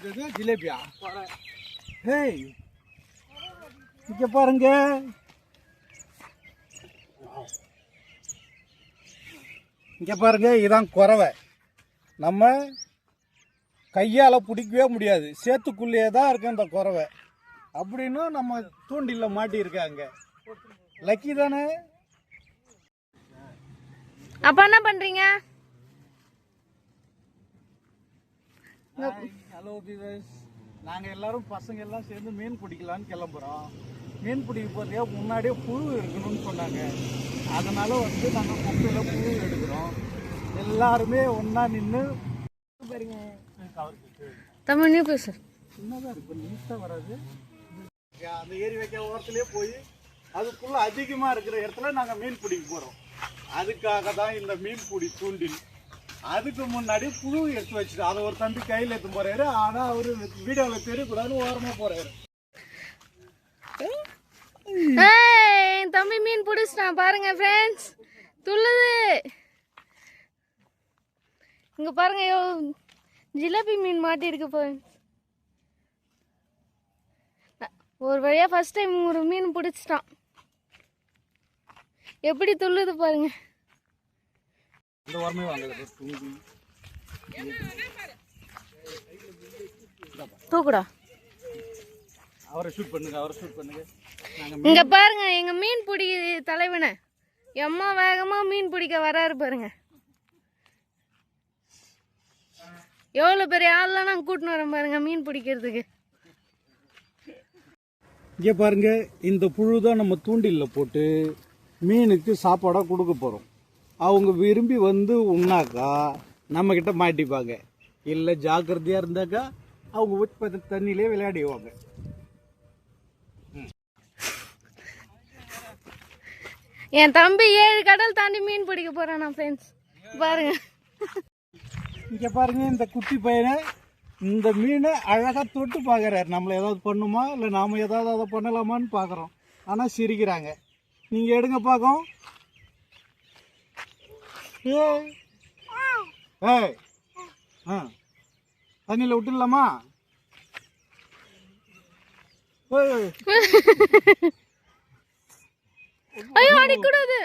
இது ஜிலேபியா? ஹேய், இங்க பாருங்க. இங்க பாருங்க, இதான் குறவை. நம்ம கையால் பிடிக்கவே முடியாது, சேத்துக்குள்ளேயே தான் இருக்கு இந்த குறவை. அப்படின்னு நம்ம தூண்டில மாட்டியிருக்காங்க. லக்கி தானே? அப்ப என்ன பண்றீங்க? ஹலோ வியூவர்ஸ், நாங்கள் எல்லாரும் பசங்க எல்லாம் சேர்ந்து மீன் பிடிக்கலான்னு கிளம்புறோம். மீன் பிடிக்க போகிறதே முன்னாடியே புழு இருக்கணும்னு சொன்னாங்க. அதனால நாங்கள் குப்பையில் புழு எடுக்கிறோம். எல்லாருமே ஒன்றா நின்று பாருங்க. தமிழ் நீ பேசு. சின்னதாக இருக்கு, நீட்டாக வராது. அந்த ஏரி வைக்க ஓரத்துலேயே போய் அதுக்குள்ள அதிகமாக இருக்கிற இடத்துல நாங்கள் மீன் பிடிக்க போகிறோம். அதுக்காக தான் இந்த மீன் பிடி தூண்டில். அதுக்கு முன்னாடி புழு எடுத்து வச்சுட்டு அதை ஒரு தம்பி கையில் எடுத்து போறாரு. ஆனா அவரு வீடியோவில் தெரியக்கூடாதுன்னு ஓரமா போறாரு. தம்பி மீன் பிடிச்சிட்டான் பாருங்க ஃப்ரெண்ட்ஸ், துள்ளுது. இங்க பாருங்க, ஜிலேபி மீன் மாட்டி இருக்கு ஃப்ரெண்ட்ஸ். ஒரு வழியா ஃபர்ஸ்ட் டைம் ஒரு மீன் பிடிச்சிட்டான். எப்படி துள்ளுது பாருங்க. தூக்குடா, அவரை ஷூட் பண்ணுங்க. இங்க பாருங்க எங்க மீன் பிடி தலைவனை எம்மா வேகமா மீன் பிடிக்க வராரு பாருங்க. எவ்வளவு பெரிய ஆள்லாம் நாங்க கூட்டின்னு வரோம் பாருங்க மீன் பிடிக்கிறதுக்கு. இங்கே பாருங்க, இந்த புழு தான் நம்ம தூண்டில்ல போட்டு மீனுக்கு சாப்பாடாக கொடுக்க போகிறோம். அவங்க விரும்பி உண்ணாக்கா நம்மக்கிட்ட மாட்டிப்பாங்க. இல்லை ஜாக்கிரதையாக இருந்தாக்கா அவங்க தண்ணியிலே விளையாடிவாங்க. என் தம்பி 7 கடல் தாண்டி மீன் பிடிக்க போறானா ஃப்ரெண்ட்ஸ் பாருங்க. இங்கே பாருங்க, இந்த குட்டி பையனை இந்த மீனை அழகாக தொட்டு பார்க்குறாரு. நம்மளை ஏதாவது பண்ணுமா இல்லை நாம் ஏதாவது அதை பண்ணலாமான்னு பார்க்குறோம். ஆனால் சிரிக்கிறாங்க. நீங்கள் எடுங்க பார்க்கும். ஏய், தண்ணியில் விட்டுடலாமா? ஐயோ, அடிக்கூடாது.